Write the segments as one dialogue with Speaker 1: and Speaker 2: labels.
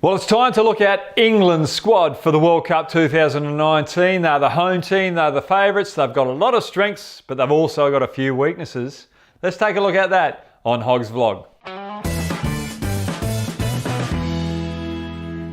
Speaker 1: Well, it's time to look at England's squad for the World Cup 2019. They're the home team, they're the favourites, they've got a lot of strengths, but they've also got a few weaknesses. Let's take a look at that on Hoggs Vlog.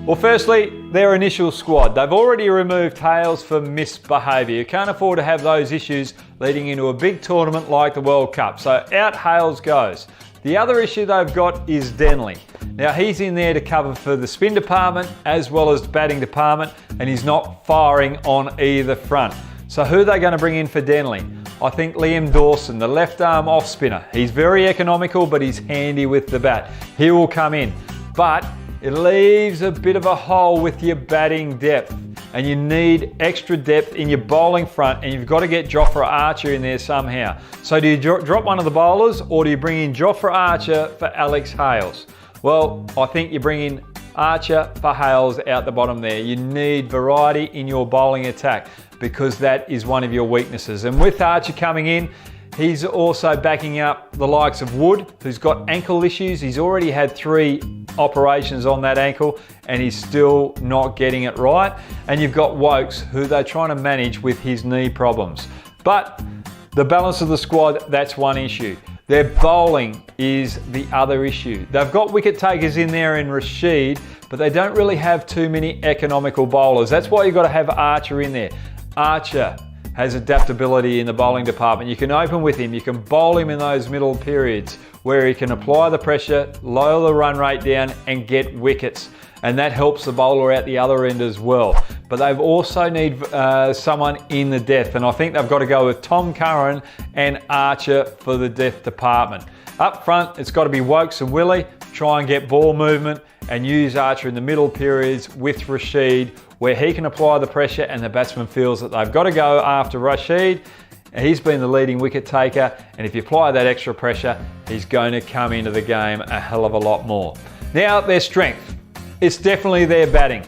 Speaker 1: Well, firstly, their initial squad. They've already removed Hales for misbehaviour. You can't afford to have those issues leading into a big tournament like the World Cup. So out Hales goes. The other issue they've got is Denley. Now he's in there to cover for the spin department as well as the batting department, and he's not firing on either front. So who are they going to bring in for Denley? I think Liam Dawson, the left arm off spinner. He's very economical, but he's handy with the bat. He will come in, but it leaves a bit of a hole with your batting depth, and you need extra depth in your bowling front, and you've got to get Jofra Archer in there somehow. So do you drop one of the bowlers, or do you bring in Jofra Archer for Alex Hales? Well, I think you bring in Archer for Hales out the bottom there. You need variety in your bowling attack because that is one of your weaknesses. And with Archer coming in, he's also backing up the likes of Wood, who's got ankle issues. He's already had 3 operations on that ankle and he's still not getting it right. And you've got Wokes, who they're trying to manage with his knee problems. But the balance of the squad, that's one issue. Their bowling is the other issue. They've got wicket takers in there in Rashid, but they don't really have too many economical bowlers. That's why you've got to have Archer in there. Archer has adaptability in the bowling department. You can open with him, you can bowl him in those middle periods where he can apply the pressure, lower the run rate down and get wickets. And that helps the bowler out the other end as well. But they've also need someone in the death, and I think they've got to go with Tom Curran and Archer for the death department. Up front, it's got to be Wokes and Willie, try and get ball movement and use Archer in the middle periods with Rashid, where he can apply the pressure and the batsman feels that they've got to go after Rashid. He's been the leading wicket taker, and if you apply that extra pressure, he's going to come into the game a hell of a lot more. Now, their strength. It's definitely their batting.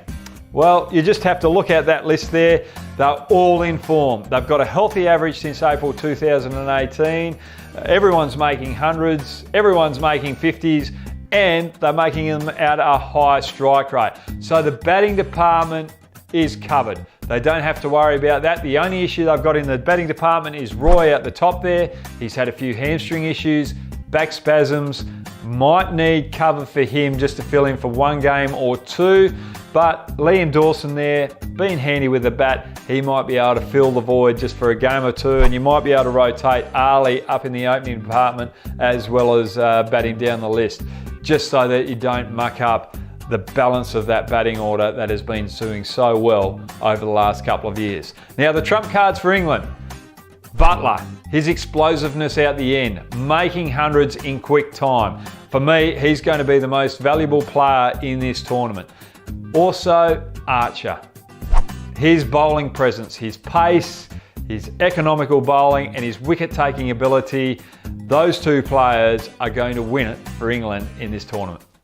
Speaker 1: Well, you just have to look at that list there. They're all in form. They've got a healthy average since April 2018. Everyone's making hundreds, everyone's making 50s, and they're making them at a high strike rate. So the batting department is covered. They don't have to worry about that. The only issue they've got in the batting department is Roy at the top there. He's had a few hamstring issues, back spasms, might need cover for him just to fill in for 1 game or 2. But Liam Dawson there, being handy with the bat, he might be able to fill the void just for a game or 2, and you might be able to rotate Ali up in the opening department as well as batting down the list, just so that you don't muck up the balance of that batting order that has been doing so well over the last couple of years. Now the trump cards for England. Butler, his explosiveness out the end, making hundreds in quick time. For me, he's going to be the most valuable player in this tournament. Also, Archer. His bowling presence, his pace, his economical bowling and his wicket-taking ability, those 2 players are going to win it for England in this tournament.